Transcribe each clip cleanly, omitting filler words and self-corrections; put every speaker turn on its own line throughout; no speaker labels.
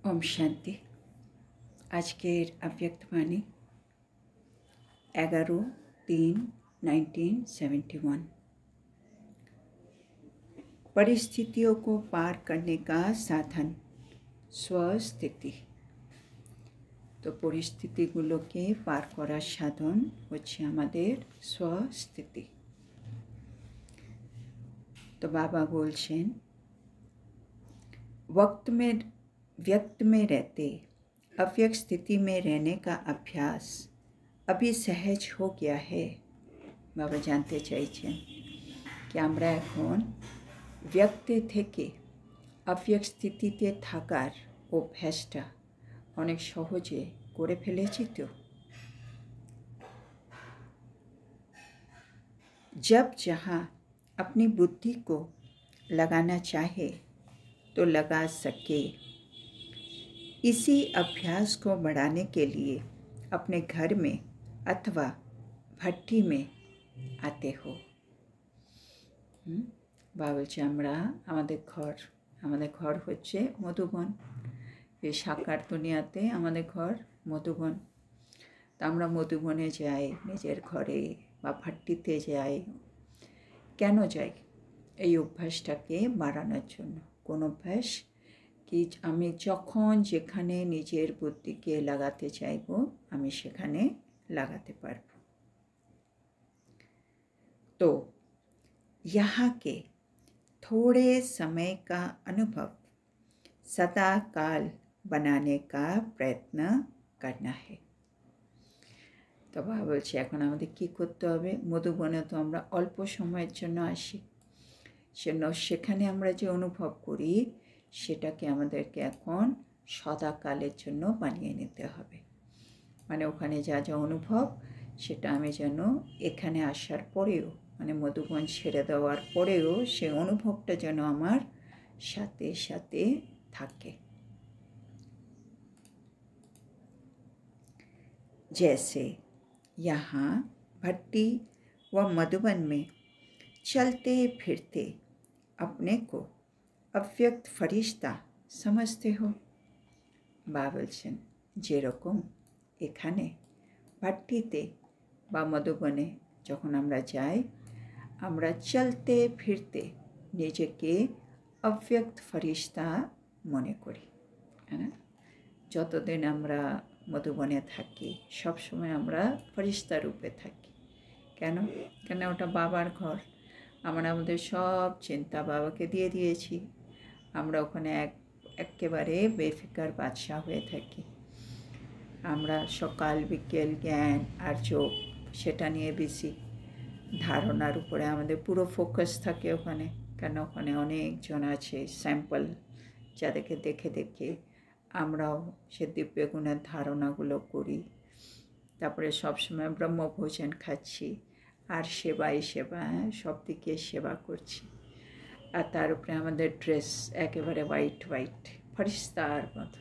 ओम शांति। আজকের अव्यक्तवाणी 11/3/1971। परिस्थितियों को पार करने का साधन স্বস্थिতি। তো পরিস্থিতিগুলোকে পার করার সাধন হচ্ছে আমাদের স্বস্थिति। তো বাবা বলছেন, व्यक्त में रहते अव्यक्त स्थिति में रहने का अभ्यास अभी सहज हो गया है। बाबा जानते চাইছেন कि আমরা এখন ব্যক্তি থেকে अव्यक्त স্থিতিতে থাকার অভ্যাসটা অনেক সহজে করে ফেলেছি। তো जब जहाँ अपनी बुद्धि को लगाना चाहे तो लगा सके। इसी अभ्यास को बढ़ाने के लिए अपने घर में अथवा भट्टी में आते हो। বাবা বলছে আমরা আমাদের ঘর হচ্ছে মধুবন। এই সাকার দুনিয়াতে আমাদের ঘর মধুবন। তা আমরা মধুবনে যাই, নিজের ঘরে বা ভাট্টিতে যাই। কেন যাই? এই অভ্যাসটাকে বাড়ানোর জন্য। কোন অভ্যাস? कि আমি যখন যেখানে নিজের বুদ্ধিকে লাগাতে চাইব আমি সেখানে লাগাতে পারব। तो यहाँ के थोड़े समय का अनुभव सदा काल बनाने का प्रयत्न करना है। তো বাবা বলছে এখন আমাদের কী করতে হবে? মধুবনে তো আমরা অল্প সময়ের জন্য আসি, সেখানে আমরা যে অনুভব করি সেটাকে আমাদেরকে এখন সদাকালের জন্য বানিয়ে নিতে হবে। মানে ওখানে যা যা অনুভব সেটা আমি যেন এখানে আসার পরেও, মানে মধুবন ছেড়ে দেওয়ার পরেও সে অনুভবটা যেন আমার সাথে সাথে থাকে। जैसे यहाँ भट्टी व मधुबन में चलते फिरते अपने को अव्यक्त फरिश्ता समझते हो। বাবা বলছেন যেরকম এখানে ভাট্টিতে বা মধুবনে যখন আমরা যাই, আমরা চলতে ফিরতে নিজেকে অব্যক্ত ফরিস্তা মনে করি। হ্যাঁ না? যতদিন আমরা মধুবনে থাকি সবসময় আমরা ফরিস্তা রূপে থাকি। কেন ওটা বাবার ঘর। আমরা আমাদের সব চিন্তা বাবাকে দিয়ে দিয়েছি। আমরা ওখানে একেবারে বেফিকার বাদশাহ হয়ে থাকি। আমরা সকাল বিকেল জ্ঞান আর যোগ সেটা নিয়ে বেশি ধারণার উপরে আমাদের পুরো ফোকাস থাকে ওখানে। কেন ওখানে অনেকজন আছে স্যাম্পল, যাদেরকে দেখে দেখে আমরাও সে দিব্যগুণের ধারণাগুলো করি। তারপরে সবসময় ব্রহ্মভোজন খাচ্ছি আর সেবাই সেবা, সব দিকে সেবা করছি। আর তার উপরে আমাদের ড্রেস একেবারে হোয়াইট ফরিস্তার মতো।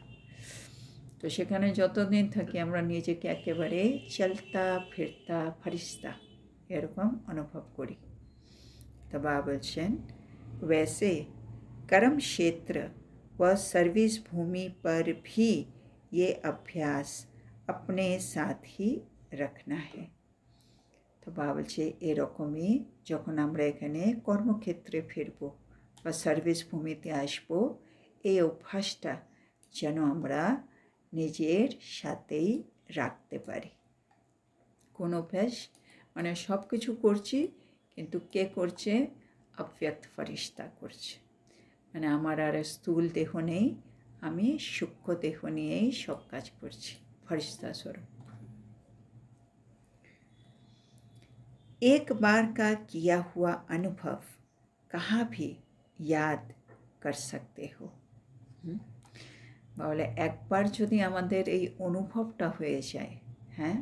তো সেখানে যতদিন থাকি আমরা নিজেকে একেবারে চলতা ফিরতা ফরিস্তা এরকম অনুভব করি। তো বাবা বলছেন वैसे कर्म क्षेत्र व सर्विस भूमि पर भी ये अभ्यास अपने साथ ही रखना है। তো বাবা বলছে এরকমই যখন আমরা এখানে কর্মক্ষেত্রে ফিরব বা সার্ভিস ভূমিতে আসব, এই অভ্যাসটা যেন আমরা নিজের সাথেই রাখতে পারি। কোন অভ্যাস? মানে সব কিছু করছি কিন্তু কে করছে? অব্যক্ত ফরিস্তা করছে। মানে আমার আর স্থূল দেহ নেই, আমি সূক্ষ্ম দেহ নিয়েই সব কাজ করছি ফরিস্তা স্বরূপ। एक बार का किया हुआ अनुभव कहाँ भी याद कर सकते हो। বলে একবার যদি আমাদের এই অনুভবটা হয়ে যায়, হ্যাঁ,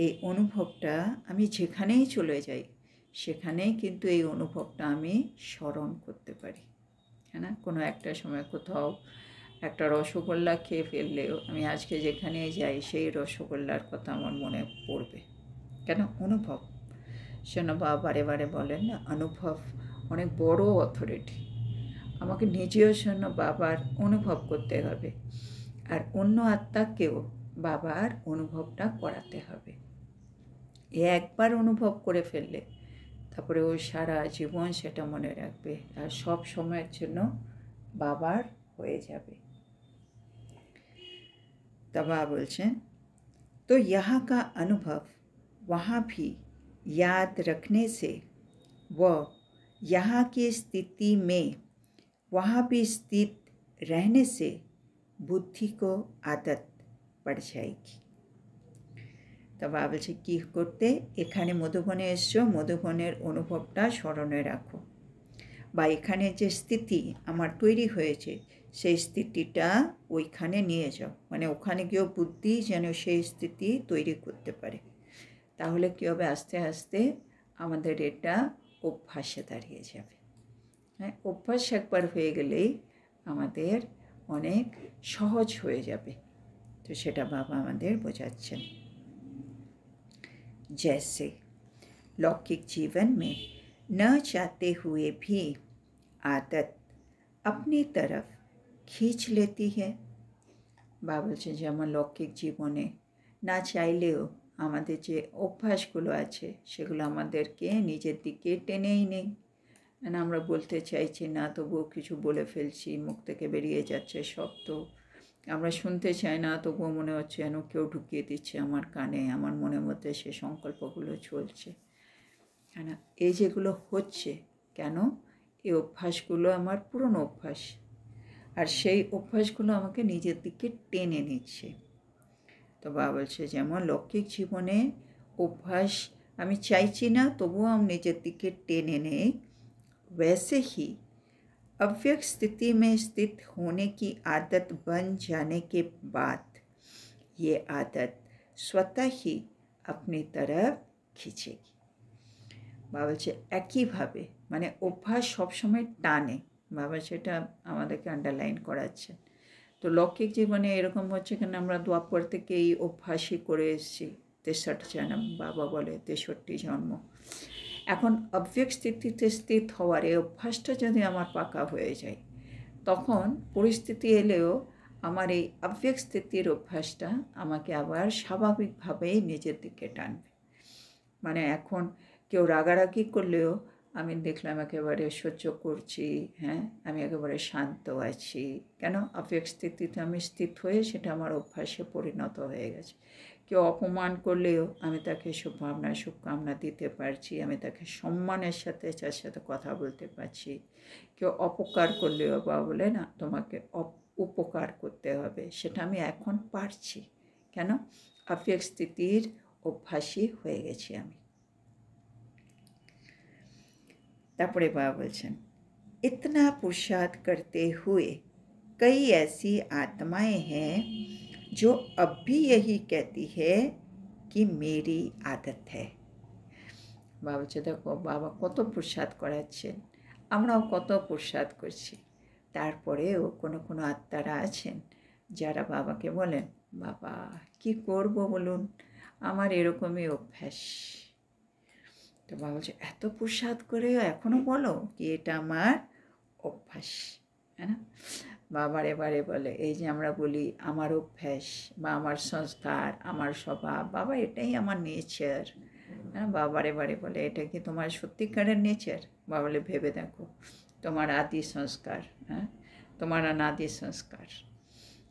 এই অনুভবটা আমি যেখানেই চলে যাই সেখানেই কিন্তু এই অনুভবটা আমি স্মরণ করতে পারি। হ্যাঁ না? কোনো একটা সময় কোথাও একটা রসগোল্লা খেয়ে ফেললেও আমি আজকে যেখানেই যাই সেই রসগোল্লার কথা আমার মনে পড়বে। কেন? অনুভব। সেন বাবা বারে বারে বলেন না, অনুভব অনেক বড় অথরিটি। আমাকে নিজেও জন্য বাবার অনুভব করতে হবে আর অন্য আত্মাকেও বাবার অনুভবটা করাতে হবে। একবার অনুভব করে ফেললে তারপরে ও সারা জীবন সেটা মনে রাখবে আর সব সময়ের জন্য বাবার হয়ে যাবে। तब बाबा बोलছেন, तो यहाँ का अनुभव वहाँ भी याद रखने से व यहाँ की स्थिति में वहाँ भी स्थित रहने से बुद्धि को आदत पड़ जाएगी। তো বাবা বলছে কী করতে, এখানে মধুবনে এসছো, মধুবনের অনুভবটা স্মরণে রাখো, বা এখানে যে স্থিতি আমার তৈরি হয়েছে সেই স্থিতিটা ওইখানে নিয়ে যাও, মানে ওখানে গিয়েও বুদ্ধি যেন সেই স্থিতি তৈরি করতে পারে। তাহলে কী হবে, আস্তে আস্তে আমাদের এটা অভ্যাসে দাঁড়িয়ে যাবে। হ্যাঁ, অভ্যাস একবার হয়ে গেলেই আমাদের অনেক সহজ হয়ে যাবে। তো সেটা বাবা আমাদের বোঝাচ্ছেন। जैसे लौकिक जीवन में न चाहते हुए भी आदत अपनी तरफ खींच लेती है। বাবা বলছেন যেমন লৌকিক জীবনে না চাইলেও আমাদের যে অভ্যাসগুলো আছে সেগুলো আমাদেরকে নিজের দিকে টেনেই নেই। মানে আমরা বলতে চাইছি না, তবুও কিছু বলে ফেলছি, মুখ থেকে বেরিয়ে যাচ্ছে শব্দ। আমরা শুনতে চাই না, তবুও মনে হচ্ছে যেন কেউ ঢুকিয়ে দিচ্ছে আমার কানে, আমার মনের মধ্যে সে সংকল্পগুলো চলছে। হ্যাঁ না, এই যেগুলো হচ্ছে কেন, এই অভ্যাসগুলো আমার পুরনো অভ্যাস, আর সেই অভ্যাসগুলো আমাকে নিজের দিকে টেনে নিচ্ছে। তো বাবা বলছে যেমন লৌকিক জীবনে অভ্যাস আমি চাইছি না, তবুও আমি নিজের দিকে টেনে নেই, वैसे ही अव्यक्त स्थिति में स्थित होने की आदत बन जाने के बाद ये आदत स्वतः ही अपनी तरफ खींचेगी। বাবা বলছে একইভাবে, মানে অভ্যাস সবসময় টানে। বাবা সেটা আমাদেরকে আন্ডারলাইন করাচ্ছেন। তো লৌকিক জীবনে এরকম হচ্ছে কেন, আমরা দ্বাপর থেকে এই অভ্যাসই করে এসেছি, 63 জন্ম, বাবা বলে 63 জন্ম। এখন অব্যক্ত স্থিতিতে স্থিত হওয়ার এই অভ্যাসটা যদি আমার পাকা হয়ে যায়, তখন পরিস্থিতি এলেও আমার এই অব্যক্ত স্থিতির অভ্যাসটা আমাকে আবার স্বাভাবিকভাবেই নিজের দিকে টানবে। মানে এখন কেউ রাগারাগি করলেও আমি দেখলাম একেবারে সহ্য করছি, হ্যাঁ, আমি একেবারে শান্ত আছি। কেন, অব্যক্ত স্থিতিতে আমি স্থিত হয়ে সেটা আমার অভ্যাসে পরিণত হয়ে গেছে। কেউ অপমান করলেও আমি তাকে শুভকামনা দিতে পারছি, আমি তাকে সম্মানের সাথে তার সাথে কথা বলতে পারছি। কেউ অপকার করলেও বা বলে না তোমাকে উপকার করতে হবে, সেটা আমি এখন পারছি। কেন, অব্যক্ত স্থিতির অভ্যাসী হয়ে গেছি আমি। তারপরে বাবা বলছেন, इतना पुरुषार्थ करते हुए कई ऐसी आत्माएं हैं जो अब भी यही कहती है कि मेरी आदत है। বাবা বলছে দেখো বাবা কত পুরুষার্থ করাচ্ছেন, আমরাও কত পুরুষার্থ করছি, তারপরেও কোনো কোনো আত্মারা আছেন যারা বাবাকে বলেন, বাবা কি করব বলুন, আমার এরকমই অভ্যাস। তো বাবা বলছে এত পুরুষার্থ করেও এখনও বলো কি এটা আমার অভ্যাস। হ্যাঁ না, বাবার এবারে বলে এই যে আমরা বলি আমার অভ্যাস বা আমার সংস্কার, আমার স্বভাব, বাবা এটাই আমার নেচার। হ্যাঁ, বাবার এবারে বলে এটা কি তোমার সত্যিকারের নেচার? বাবা বলে ভেবে দেখো, তোমার আদি সংস্কার, হ্যাঁ, তোমার অনাদি সংস্কার।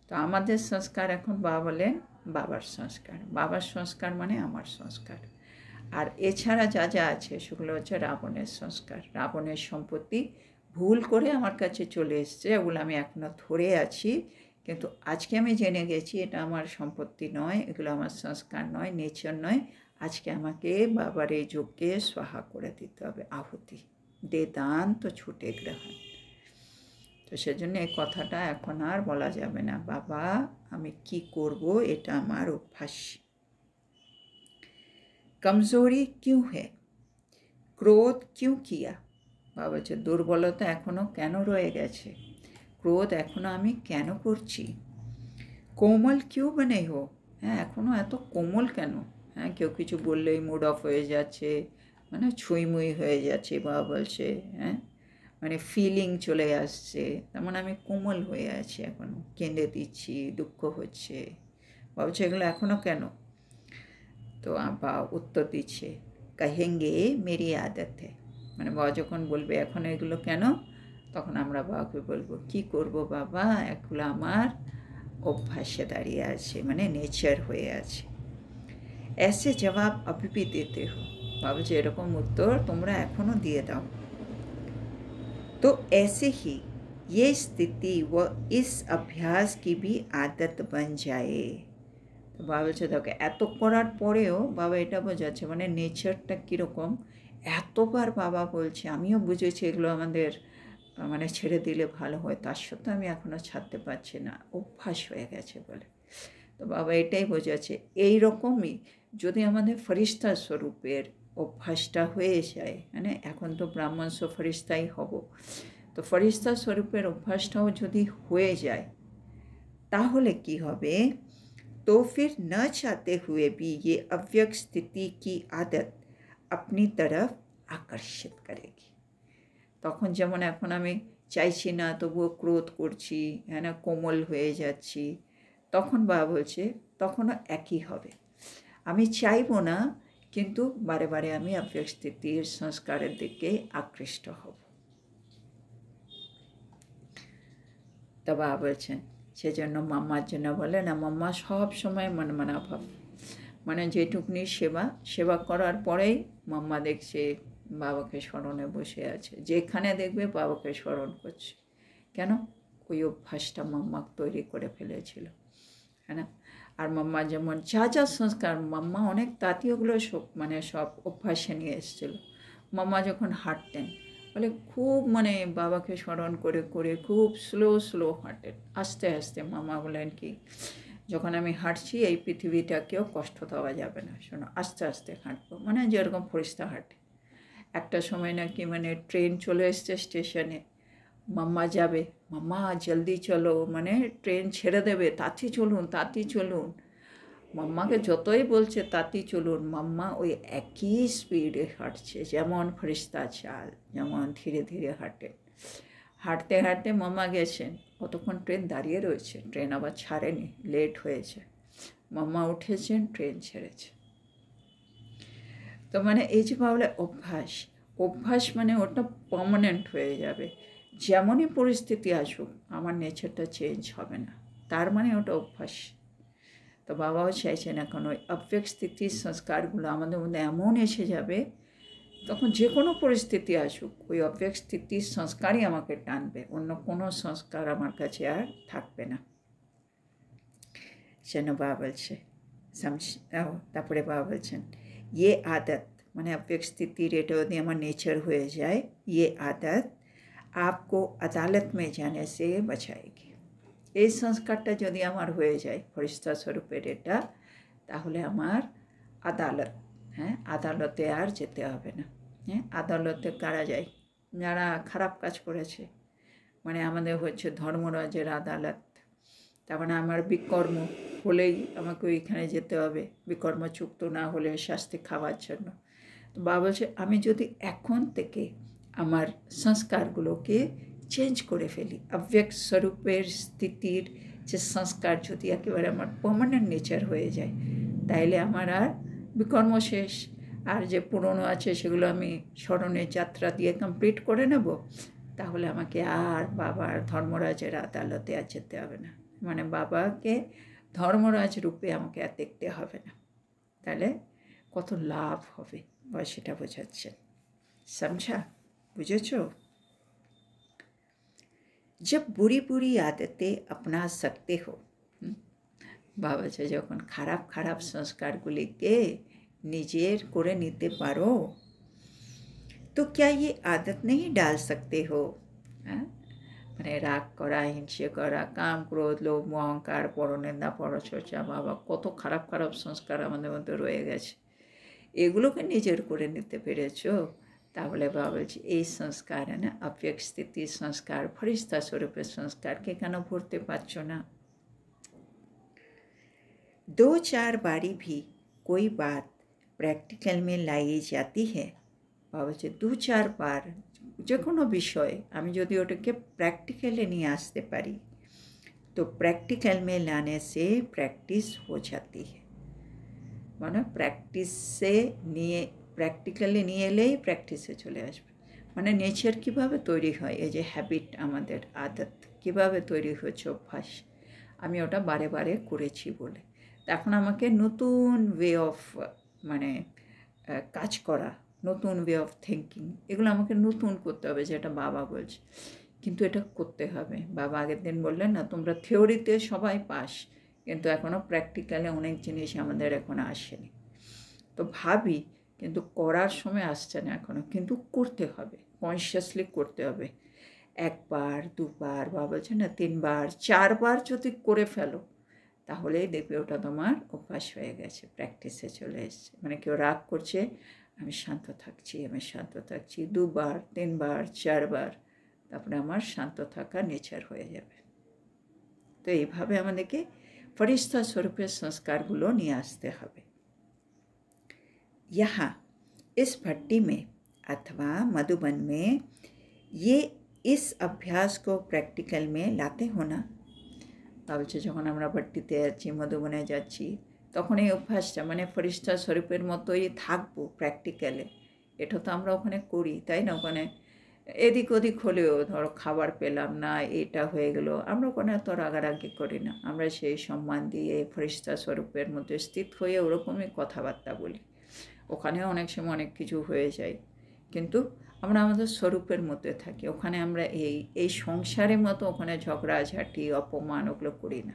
তো আমাদের সংস্কার এখন বাবা বলেন বাবার সংস্কার, বাবার সংস্কার মানে আমার সংস্কার। আর এছাড়া যা যা আছে সেগুলো হচ্ছে রাবণের সংস্কার, রাবণের সম্পত্তি ভুল করে আমার কাছে চলে এসছে, ওগুলো আমি এখনও ধরে আছি। কিন্তু আজকে আমি জেনে গেছি এটা আমার সম্পত্তি নয়, এগুলো আমার সংস্কার নয়, নেচার নয়। আজকে আমাকে বাবার এই যজ্ঞে সহা করে দিতে হবে, আহুতি দে দান তো ছুটে গ্রহণ। তো সেজন্য এই কথাটা এখন আর বলা যাবে না, বাবা আমি কি করব, এটা আমার অভ্যাস। कमज़ोरी क्यों है, क्रोध क्यों किया? বাবা বলছে দুর্বলতা এখনও কেন রয়ে গেছে, ক্রোধ এখনও আমি কেন করছি। কোমল কিউ বনে হো, হ্যাঁ এখনও এত কোমল কেন, হ্যাঁ কেউ কিছু বললেই মুড অফ হয়ে যাচ্ছে, মানে ছুঁইমুই হয়ে যাচ্ছে। বাবা বলছে হ্যাঁ মানে ফিলিং চলে আসছে, তার মানে আমি কোমল হয়ে আছি, এখনও কেঁদে দিচ্ছি, দুঃখ হচ্ছে। ভাবছে এগুলো এখনও কেন? তো বা উত্তর দিচ্ছে, কাহেঙ্গে মেরি আদত হ্যায়। মানে বাবা যখন বলবে এখন এগুলো কেন, তখন আমরা বাবাকে বলবো কি করব বাবা, এগুলো আমার অভ্যাসে দাঁড়িয়ে আছে, মানে নেচার হয়ে আছে। ऐसे जवाब अभी भी देते हो। बाबा जी এরকম উত্তর তোমরা এখনো দিয়ে দাও। तो ऐसे ही ये स्थिति व इस अभ्यास की भी आदत बन जाए। তো বাবা বলছে দেখো এত করার পরেও বাবা এটা বোঝাচ্ছে মানে নেচারটা কীরকম। এতবার বাবা বলছে, আমিও বুঝেছি এগুলো আমাদের মানে ছেড়ে দিলে ভালো হয়, তার সত্ত্বেও আমি এখনও ছাড়তে পারছি না, অভ্যাস হয়ে গেছে বলে। তো বাবা এটাই বোঝাচ্ছে এইরকমই যদি আমাদের ফরিস্তা স্বরূপের অভ্যাসটা হয়ে যায়, মানে এখন তো ব্রাহ্মণ ফরিস্তাই হব, তো ফরিস্তা স্বরূপের অভ্যাসটাও যদি হয়ে যায় তাহলে কি হবে, तो फिर न चाहते हुए भी ये अव्यक्त स्थिति की आदत अपनी तरफ आकर्षित करेगी। তখন যেমন এখন আমি চাইছি না তবুও ক্রোধ করছি, হ্যাঁ না, কোমল হয়ে যাচ্ছি, তখন বাবা বলছে তখনও একই হবে। আমি চাইবো না, কিন্তু বারে বারে আমি অব্যক্ত স্থিতির সংস্কারের দিকে আকৃষ্ট হব। তা বাবা বলছেন সেজন্য মাম্মার জন্য বলে না, মাম্মা সব সময় মনমানা ভাব, মানে যেটুকুনি সেবা করার পরেই মাম্মা দেখছে বাবাকে স্মরণে বসে আছে, যেখানে দেখবে বাবাকে স্মরণ করছে। কেন? ওই অভ্যাসটা মাম্মা তৈরি করে ফেলেছিল, হ্যাঁ না। আর মাম্মা যেমন যা যা সংস্কার, মাম্মা অনেক তাঁতিওগুলো সব মানে সব অভ্যাসে নিয়ে এসেছিলো। মাম্মা যখন হাঁটতেন বলে খুব মানে বাবাকে স্মরণ করে করে খুব স্লো হাঁটেন, আস্তে আস্তে। মামা বলেন কি, যখন আমি হাঁটছি এই পৃথিবীটাকেও কষ্ট দেওয়া যাবে না, শোনো আস্তে আস্তে হাঁটবো, মানে যেরকম ফরিস্তা হাঁটে। একটা সময় নাকি মানে ট্রেন চলে এসছে স্টেশনে, মাম্মা যাবে, মাম্মা জলদি চলো, মানে ট্রেন ছেড়ে দেবে, তাড়াতাড়ি চলুন। মাম্মাকে যতই বলছে তাড়াতাড়ি চলুন, মাম্মা ওই একই স্পিডে হাঁটছে, যেমন ফরিস্তা চাল, যেমন ধীরে ধীরে হাঁটে। হাঁটতে হাঁটতে মাম্মা গেছেন, কতক্ষণ ট্রেন দাঁড়িয়ে রয়েছে, ট্রেন আবার ছাড়েনি, লেট হয়েছে, মাম্মা উঠেছেন, ট্রেন ছেড়েছে। তো মানে এই যে ভাবলে অভ্যাস মানে ওটা পার্মানেন্ট হয়ে যাবে, যেমনই পরিস্থিতি আসুক আমার নেচারটা চেঞ্জ হবে না, তার মানে ওটা অভ্যাস। তো বাবাও চাইছেন এখন ওই অব্যক্ত স্থিতির সংস্কারগুলো আমাদের মধ্যে এমন এসে যাবে, তখন যে কোনো পরিস্থিতি আসুক ওই অব্যক্ত স্থিতির সংস্কারই আমাকে টানবে, অন্য কোনো সংস্কার আমার কাছে আর থাকবে না। যেন বাবা বলছে তারপরে বাবা বলছেন ইয়ে আদত, মানে অব্যক্ত স্থিতির এটা যদি আমার নেচার হয়ে যায়, ইয়ে আদত आपको अदालत में जाने से बचाएगी। এই সংস্কারটা যদি আমার হয়ে যায় ফরিস্তা স্বরূপের এটা, তাহলে আমার আদালত, হ্যাঁ আদালতে আর যেতে হবে না। হ্যাঁ, আদালতে কারা যায়? যারা খারাপ কাজ করেছে, মানে আমাদের হচ্ছে ধর্মরাজের আদালত। তার মানে আমার বিকর্ম হলেই আমাকে ওইখানে যেতে হবে, বিকর্ম চুক্ত না হলে শাস্তি খাওয়ার জন্য। তো বাবা বলছে আমি যদি এখন থেকে আমার সংস্কারগুলোকে চেঞ্জ করে ফেলি, অব্যক্ত স্বরূপের স্থিতির যে সংস্কার যদি একেবারে আমার পার্মানেন্ট নেচার হয়ে যায়, তাইলে আমার আর বিকর্ম শেষ। আর যে পুরনো আছে সেগুলো আমি স্মরণের যাত্রা দিয়ে কমপ্লিট করে নেব, তাহলে আমাকে আর বাবার ধর্মরাজের আদালতে আর যেতে হবে না, মানে বাবাকে ধর্মরাজ রূপে আমাকে আর দেখতে হবে না। তাহলে কত লাভ হবে বা সেটা বোঝাচ্ছেন। समझा? বুঝেছো? जब बुरी बुरी आदतें अपना सकते हो, বাবা যখন খারাপ খারাপ সংস্কারগুলিকে নিজের করে নিতে পারো, तो क्या ये आदत नहीं डाल सकते हो? হ্যাঁ, মানে রাগ করা, হিংসে করা, কাম ক্রোধ লোভ অহংকার, পরনিন্দা পরচর্চা, বাবা কত খারাপ খারাপ সংস্কার আমাদের মধ্যে রয়ে গেছে, এগুলোকে নিজের করে নিতে পেরেছো, তাহলে বাবা বলছি এই সংস্কার না অব্যক্ত স্থিতির সংস্কার, ফরিস্তা স্বরূপের সংস্কারকে কেন ভরতে পারছো না? दो चार बारी भी कोई बात प्रैक्टिकल में लाई जाती है, बाबा जी दो चार बार যে কোনো বিষয় আমি যদি ওটাকে प्रैक्टिकली नहीं आसते पारी तो प्रैक्टिकल में लाने से प्रैक्टिस हो जाती है মানে প্র্যাকটিসে নিয়ে প্র্যাকটিক্যালি নিয়ে এলেই প্র্যাকটিসে চলে আসবে মানে নেচার কীভাবে তৈরি হয় এই যে হ্যাবিট আমাদের আদত কীভাবে তৈরি হয়েছে অভ্যাস আমি ওটা বারে বারে করেছি বলে এখন আমাকে নতুন ওয়ে অফ মানে কাজ করা নতুন ওয়ে অফ থিঙ্কিং এগুলো আমাকে নতুন করতে হবে যেটা বাবা বলছে কিন্তু এটা করতে হবে বাবা আগের দিন বললেন না তোমরা থিওরিতে সবাই পাস কিন্তু এখনও প্র্যাকটিক্যালে অনেক জিনিস আমাদের এখনও আসেনি তো ভাবি কিন্তু করার সময় আসছে না এখনও কিন্তু করতে হবে কনসিয়াসলি করতে হবে একবার দুবার বা বলছে না 3 বার 4 বার যদি করে ফেলো তাহলেই দেখবে ওটা তোমার অভ্যাস হয়ে গেছে প্র্যাকটিসে চলে এসছে মানে কেউ রাগ করছে আমি শান্ত থাকছি 2 বার 3 বার 4 বার তারপরে আমার শান্ত থাকা নেচার হয়ে যাবে তো এইভাবে আমাদেরকে फरिश्ता स्वरूपे संस्कारगुलो निये आसते हबे यहाँ इस भट्टी में अथवा मधुबन में ये इस अभ्यास को प्रैक्टिकल में लाते हो ना भावछे जखन आमरा भट्टीते जाচ্ছি मधुबने যাচ্ছি তখন এই অভ্যাসটা মানে ফরিস্তা স্বরূপের মতোই থাকবো প্র্যাকটিক্যালে এটা তো আমরা ওখানে করি তাই না ওখানে এদিক ওদিক হলেও ধরো খাবার পেলাম না এটা হয়ে গেল আমরা ওখানে এত রাগারাগি করি না আমরা সেই সম্মান দিয়ে ফরিস্তা স্বরূপের মধ্যে স্থিত হয়ে ওরকমই কথাবার্তা বলি ওখানে অনেক সময় অনেক কিছু হয়ে যায় কিন্তু আমরা আমাদের স্বরূপের মধ্যে থাকি ওখানে আমরা এই সংসারের মতো ওখানে ঝগড়াঝাটি অপমান ওগুলো করি না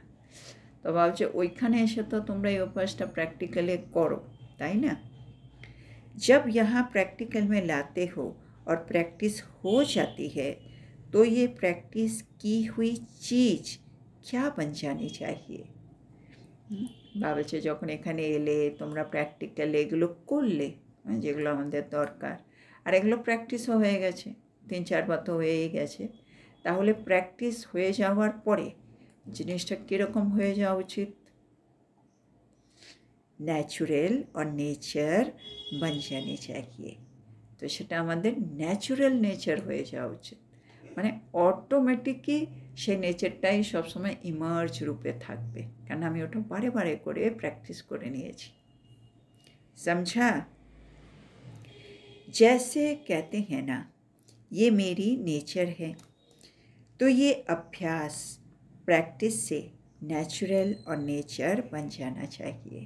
তো ভাবছে ওইখানে এসে তো তোমরা এই অভ্যাসটা প্র্যাকটিক্যালি করো তাই না जब यहाँ प्रैक्टिकल में लाते हो और प्रैक्टिस हो जाती है तो ये प्रैक्टिस की हुई चीज़ क्या बन जानी चाहिए भावছে যখন এখানে এলে তোমরা প্র্যাকটিক্যালি এগুলো করলে যেগুলো আমাদের দরকার আর এগুলো প্র্যাকটিসও হয়ে গেছে 3-4 বার তো হয়েই গেছে তাহলে প্র্যাকটিস হয়ে যাওয়ার পরে জিনিসটা কীরকম হয়ে যাওয়া উচিত ন্যাচুরাল और नेचर बन जानी चाहिए तो সেটা আমাদের ন্যাচুরাল নেচার হয়ে যাওয়া উচিত মানে অটোমেটিকই সেই নেচারটাই সবসময় ইমার্জ রূপে থাকবে কারণ আমি ওটা বারে বারে করে প্র্যাকটিস করে নিয়েছি समझा जैसे कहते हैं ना ये मेरी नेचर है तो ये अभ्यास प्रैक्टिस से ন্যাচুরাল और नेचर बन जाना चाहिए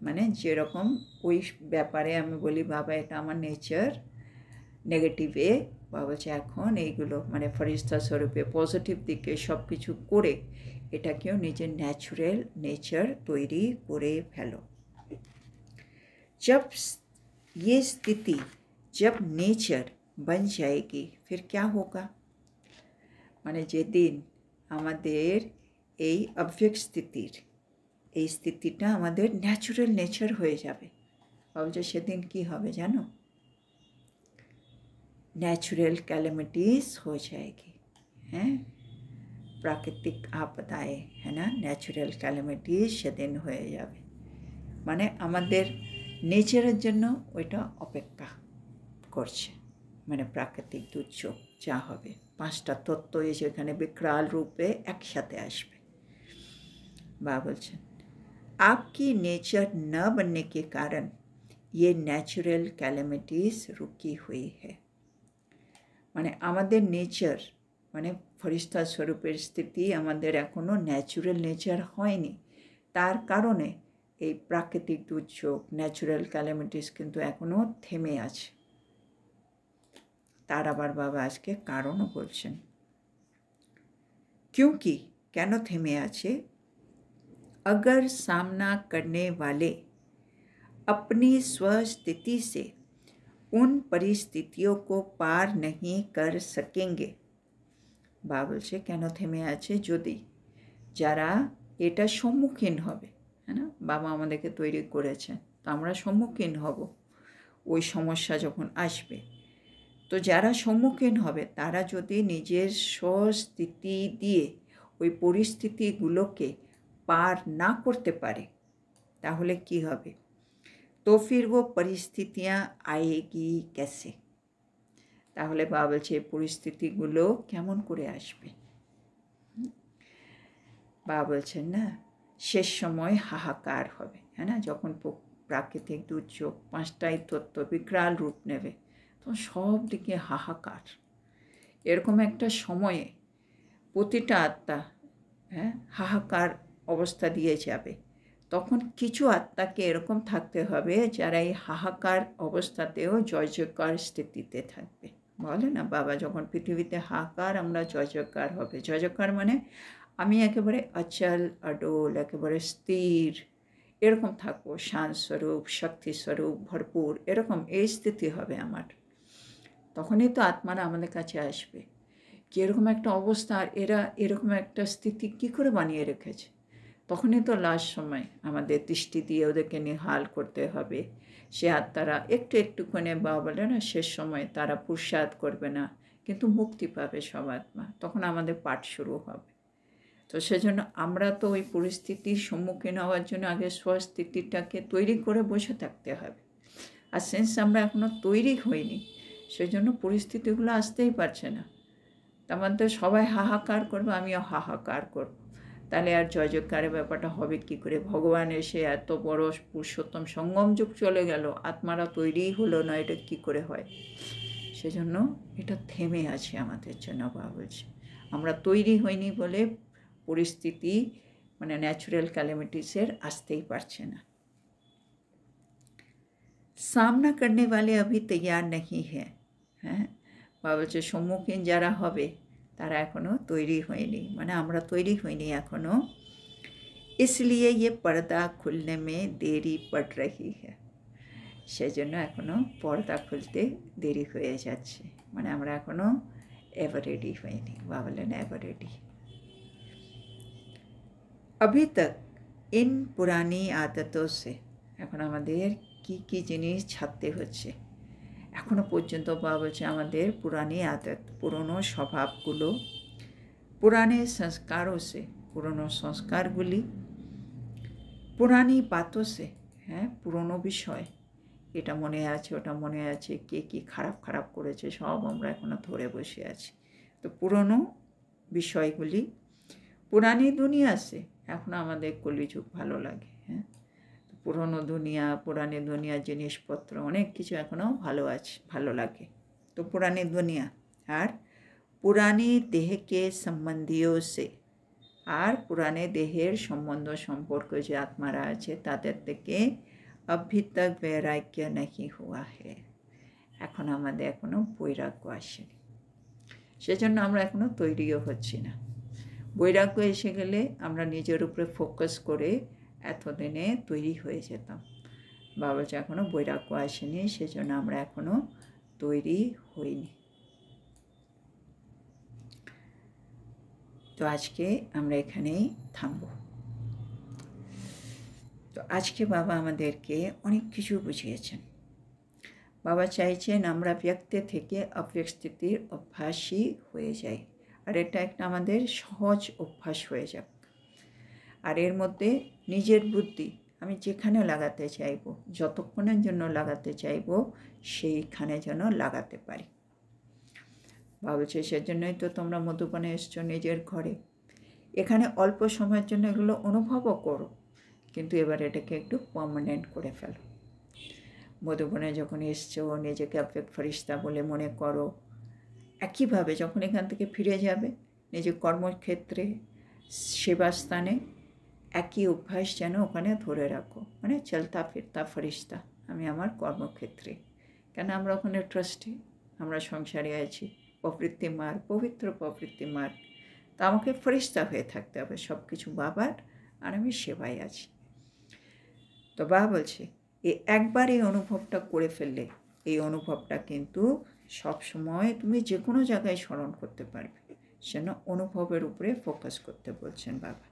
মানে যেরকম ওই ব্যাপারে আমি বলি বাবা এটা আমার নেচার নেগেটিভে বাবা বলছে এখন এইগুলো মানে ফরিস্তা স্বরূপে পজিটিভ দিকে সব কিছু করে এটাকেও নিজের ন্যাচুরাল নেচার তৈরি করে ফেলো जब ये स्थिति जब नेचर बन जाएगी फिर क्या होगा মানে যেদিন আমাদের এই অভ্যক স্থিতির এই স্থিতিটা আমাদের ন্যাচুরাল নেচার হয়ে যাবে ভাবছো সেদিন কি হবে জানো ন্যাচুরাল ক্যালামিটিস हो जाएगी हैं प्राकृतिक आपदाएं है ना ন্যাচুরাল ক্যালামিটিস সেদিন হয়ে যাবে মানে আমাদের নেচারের জন্য ওইটা অপেক্ষা করছে মানে প্রাকৃতিক দুর্যোগ যা হবে 5টা তত্ত্ব এসে এখানে বিকরাল রূপে একসাথে আসবে বা বলছেন आपकी नेचर न बनने के कारण ये नेचुरल कैलेमिटीज रुकी हुई है মানে আমাদের নেচার মানে ফরিস্তা স্বরূপের স্থিতি আমাদের এখনো ন্যাচুরাল নেচার হয়নি তার কারণে এই প্রাকৃতিক দুর্যোগ ন্যাচুরাল ক্যালামিটিস কিন্তু এখনো থেমে আছে তার আবার বাবা আজকে কারণও বলছেন क्योंकि কেন থেমে আছে अगर सामना करने वाले अपनी स्वस्थिति से उन परिस्थितियों को पार नहीं कर सकेंगे बाबल से কেন থেমে আছে যদি যারা এটা সম্মুখীন হবে है ना বাবা আমাদেরকে তৈরি করেছেন তো আমরা সম্মুখীন হব ওই সমস্যা যখন আসবে তো যারা সম্মুখীন হবে তারা যদি নিজের স্বস্থিতি দিয়ে ওই পরিস্থিতিগুলোকে पार ना करते पारे ताहले की हबे तो फिर वो परिस्थितियाँ आएगी कैसे তাহলে বাবা বলছে এই পরিস্থিতিগুলো কেমন করে আসবে। বাবা বলছেন না, শেষ সময় হাহাকার হবে, হ্যাঁ না, যখন প্রাকৃতিক দুর্যোগ 5টাই তত্ত্ব বিকরাল রূপ নেবে, তখন সব দিকে হাহাকার। এরকম একটা সময়ে প্রতিটা আত্মা হাহাকার অবস্থা দিয়ে যাবে। তখন কিছু আত্মাকে এরকম থাকতে হবে যারা এই হাহাকার অবস্থাতেও জয় জয়কার স্থিতিতে থাকবে। বলে না বাবা, যখন পৃথিবীতে হাহাকার, আমরা জয় জয়কার হবে। জয় জয়কার মানে আমি একেবারে অচল অডোল, একেবারে স্থির এরকম থাকবো, শান্তস্বরূপ, শক্তিস্বরূপ, ভরপুর, এরকম এই স্থিতি হবে আমার। তখনই তো আত্মারা আমাদের কাছে আসবে কি এরকম একটা অবস্থা, আর এরা এরকম একটা স্থিতি কী করে বানিয়ে রেখেছে। তখনই তো লাস্ট সময় আমাদের দৃষ্টি দিয়ে ওদেরকে নিহাল করতে হবে। সে আত্মারা একটু একটু করে বাবা বলে না, শেষ সময় তারা পুরুষার্থ করবে না, কিন্তু মুক্তি পাবে সব আত্মা। তখন আমাদের পাঠ শুরু হবে। তো সেজন্য আমরা তো ওই পরিস্থিতির সম্মুখীন হওয়ার জন্য আগে স্বস্থিতিটাকে তৈরি করে বসে থাকতে হবে। আর সেন্স আমরা এখনও তৈরি হইনি, সেজন্য পরিস্থিতিগুলো আসতেই পারছে না। আমাদের সবাই হাহাকার করবে, আমিও হাহাকার করব। তাহলে আর জয় জয়কারের ব্যাপারটা হবে কি করে? ভগবান এসে এত বড় পুরুষোত্তম সঙ্গম যুগ চলে গেল, আত্মারা তৈরিই হলো না, এটা কি করে হয়? সেজন্য এটা থেমে আছে আমাদের জন্য। বাবা বলছে আমরা তৈরি হইনি বলে পরিস্থিতি মানে ন্যাচুরাল ক্যালামিটিসের আসতেই পারছে না। সামনা করনে वाले अभी तैयार नहीं है। হ্যাঁ, বাবা বলছে সম্মুখীন যারা হবে তারা এখনও তৈরি হয়নি, মানে আমরা তৈরি হইনি এখনও। इसलिए ये पर्दा खुलने में देरी पड़ रही है। সেজন্য এখনও পর্দা খুলতে দেরি হয়ে যাচ্ছে, মানে আমরা এখনও এভার রেডি হইনি। বাবা বললেন এভার রেডি। अभी तक इन पुरानी आदतों से, এখন আমাদের কি কি জিনিস ছাড়তে হচ্ছে এখনও পর্যন্ত। বাবা বলছে আমাদের পুরানি আদত, পুরনো স্বভাবগুলো, পুরানে সংস্কারও সে, পুরনো সংস্কারগুলি, পুরানি বাতও সে, হ্যাঁ পুরনো বিষয়, এটা মনে আছে ওটা মনে আছে, কে কী খারাপ খারাপ করেছে সব আমরা এখনও ধরে বসে আছি। তো পুরনো বিষয়গুলি, পুরানি দুনিয়া সে, এখন আমাদের কলিযুগ ভালো লাগে। হ্যাঁ, পুরনো দুনিয়া, পুরানি দুনিয়ার জিনিসপত্র অনেক কিছু এখনও ভালো আছে, ভালো লাগে। তো পুরানি দুনিয়া আর পুরানি দেহকে সম্বন্ধীয় সে, আর পুরানে দেহের সম্বন্ধ সম্পর্ক যে আত্মারা আছে তাদের থেকে अभी तक वैराग्य नहीं हुआ है, এখন আমাদের এখনও বৈরাগ্য আসেনি। সেজন্য আমরা এখনও তৈরিও হচ্ছি না। বৈরাগ্য এসে গেলে আমরা নিজের উপরে ফোকাস করে এতদিনে তৈরি হয়ে যেতাম। বাবা যে এখনও বৈরাগ্য আসেনি, সেজন্য আমরা এখনও তৈরি হইনি। তো আজকে আমরা এখানেই থামব। তো আজকে বাবা আমাদেরকে অনেক কিছু বুঝিয়েছেন। বাবা চাইছেন আমরা ব্যক্তি থেকে অব্যক্তির অভ্যাসী হয়ে যাই, আর এটা একটা আমাদের সহজ অভ্যাস হয়ে যাক। আর এর মধ্যে নিজের বুদ্ধি আমি যেখানে লাগাতে চাইব, যতক্ষণের জন্য লাগাতে চাইব, সেইখানে যেন লাগাতে পারি। ভাবছে সেজন্যই তো তোমরা মধুবনে এসছো নিজের ঘরে। এখানে অল্প সময়ের জন্য এগুলো অনুভবও করো, কিন্তু এবার এটাকে একটু পার্মানেন্ট করে ফেলো। মধুবনে যখন এসছো নিজেকে অব্যক্ত ফেরেশতা বলে মনে করো। একইভাবে যখন এখান থেকে ফিরে যাবে নিজের কর্মক্ষেত্রে, সেবাস্থানে, একই অভ্যাস যেন ওখানে ধরে রাখো, মানে চলতা ফিরতা ফেরেশতা আমি আমার কর্মক্ষেত্রে। কেন আমরা ওখানে ট্রাস্টি, আমরা সংসারে আছি, প্রবৃত্তি মার্গ, পবিত্র প্রবৃত্তি মার্গ। তা আমাকে ফেরেশতা হয়ে থাকতে হবে সব কিছু বাবার, আর আমি সেবায় আছি। তো বাবা বলছে একবার এই অনুভবটা করে ফেললে, এই অনুভবটা কিন্তু সবসময় তুমি যে কোনো জায়গায় স্মরণ করতে পারবে। সেন অনুভবের উপরে ফোকাস করতে বলছেন বাবা।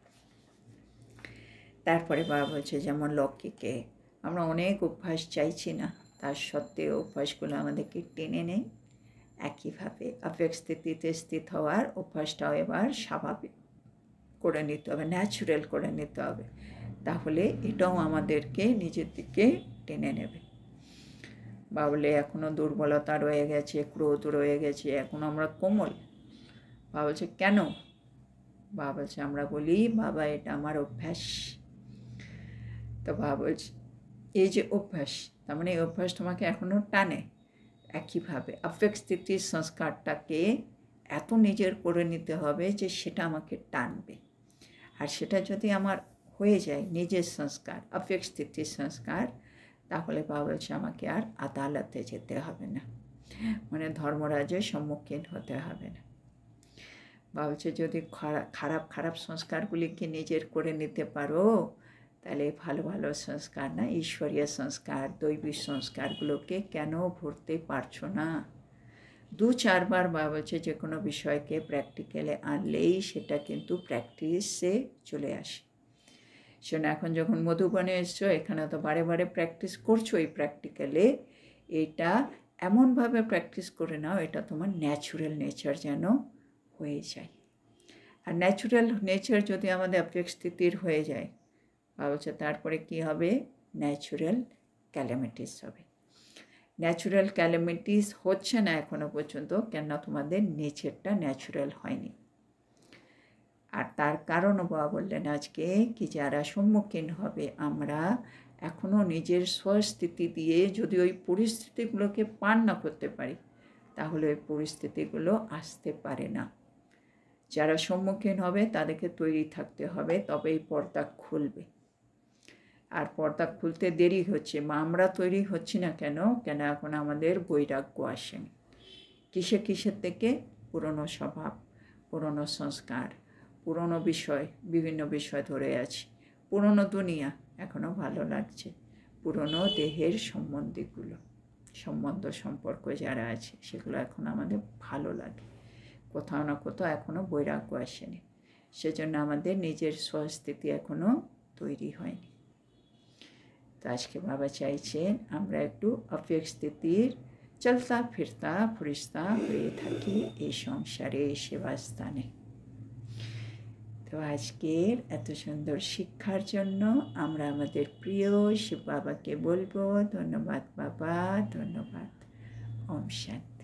তারপরে বাবা বলছে যেমন লক্ষ্মীকে আমরা অনেক অভ্যাস চাইছি না, তার সত্ত্বেও অভ্যাসগুলো আমাদেরকে টেনে নেই। একইভাবে অব্যক্তিতে স্থিত হওয়ার অভ্যাসটাও এবার স্বাভাবিক করে নিতে হবে, ন্যাচুরাল করে নিতে হবে। তাহলে এটাও আমাদেরকে নিজের দিকে টেনে নেবে। বা বলে এখনও দুর্বলতা রয়ে গেছে, ক্রোধ রয়ে গেছে, এখনও আমরা কোমল। বাবা বলছে কেন? বাবা বলছে আমরা বলি বাবা এটা আমার অভ্যাস। তো বাবা বলছে এই যে অভ্যাস, তার মানে এই অভ্যাস তোমাকে এখনও টানে। একইভাবে আবেগ স্থিতির সংস্কারটাকে এত নিজের করে নিতে হবে যে সেটা আমাকে টানবে। আর সেটা যদি আমার হয়ে যায় নিজের সংস্কার, আবেগ স্থিতির সংস্কার, তাহলে বাবা বলছে আমাকে আর আদালতে যেতে হবে না, মানে ধর্মরাজের সম্মুখীন হতে হবে না। বাবা বলছে যদি খারাপ খারাপ সংস্কারগুলিকে নিজের করে নিতে পারো, তাহলে ভালো ভালো সংস্কার না, ঈশ্বরীয় সংস্কার, দৈবিক সংস্কারগুলোকে কেন ভরতে পারছো না? 2-4 বার বাবা বলছে যে কোনো বিষয়কে প্র্যাকটিক্যালে আনলেই সেটা কিন্তু প্র্যাকটিসে চলে আসে। শোনো, এখন যখন মধুবনে এসছো, এখানে তো বারে বারে প্র্যাকটিস করছো এই প্র্যাকটিক্যালে, এটা এমনভাবে প্র্যাকটিস করে নাও এটা তোমার ন্যাচুরাল নেচার যেন হয়ে যায়। আর ন্যাচুরাল নেচার যদি আমাদের আবেগ স্থিতির হয়ে যায়, বলছে তারপরে কি হবে? ন্যাচুরাল ক্যালামিটিস হবে। ন্যাচুরাল ক্যালামিটিস হচ্ছে না এখনো পর্যন্ত, কেন তোমাদের নেচারটা ন্যাচুরাল হয়নি। আর তার কারণও বাবা বললেন আজকে কি যারা সম্মুখীন হবে, আমরা এখনও নিজের স্বস্থিতি দিয়ে যদি ওই পরিস্থিতিগুলোকে পার না করতে পারি, তাহলে ওই পরিস্থিতিগুলো আসতে পারে না। যারা সম্মুখীন হবে তাদেরকে তৈরি থাকতে হবে, তবে এই পর্দা খুলবে। আর পর্দা খুলতে দেরি হচ্ছে, আমরা তৈরি হচ্ছি না কেন? এখন আমাদের বৈরাগ্য আসেনি। কিসের থেকে? পুরনো স্বভাব, পুরনো সংস্কার, পুরনো বিষয়, বিভিন্ন বিষয় ধরে আছি, পুরনো দুনিয়া এখনও ভালো লাগছে, পুরনো দেহের সম্পর্ক যারা আছে সেগুলো এখন আমাদের ভালো লাগে, কোথাও না কোথাও এখনও বৈরাগ্য আসেনি। সেজন্য আমাদের নিজের স্বস্থিতি এখনও তৈরি হয়নি। তো আজকে বাবা চাইছেন আমরা একটু আবেগ স্থিতির চলতা ফিরতা ফরিস্তা হয়ে থাকি এই সংসারে, সেবাস্থানে। তো আজকের এত সুন্দর শিক্ষার জন্য আমরা আমাদের প্রিয় শিব বাবাকে বলবো ধন্যবাদ বাবা, ধন্যবাদ। ওম শান্তি।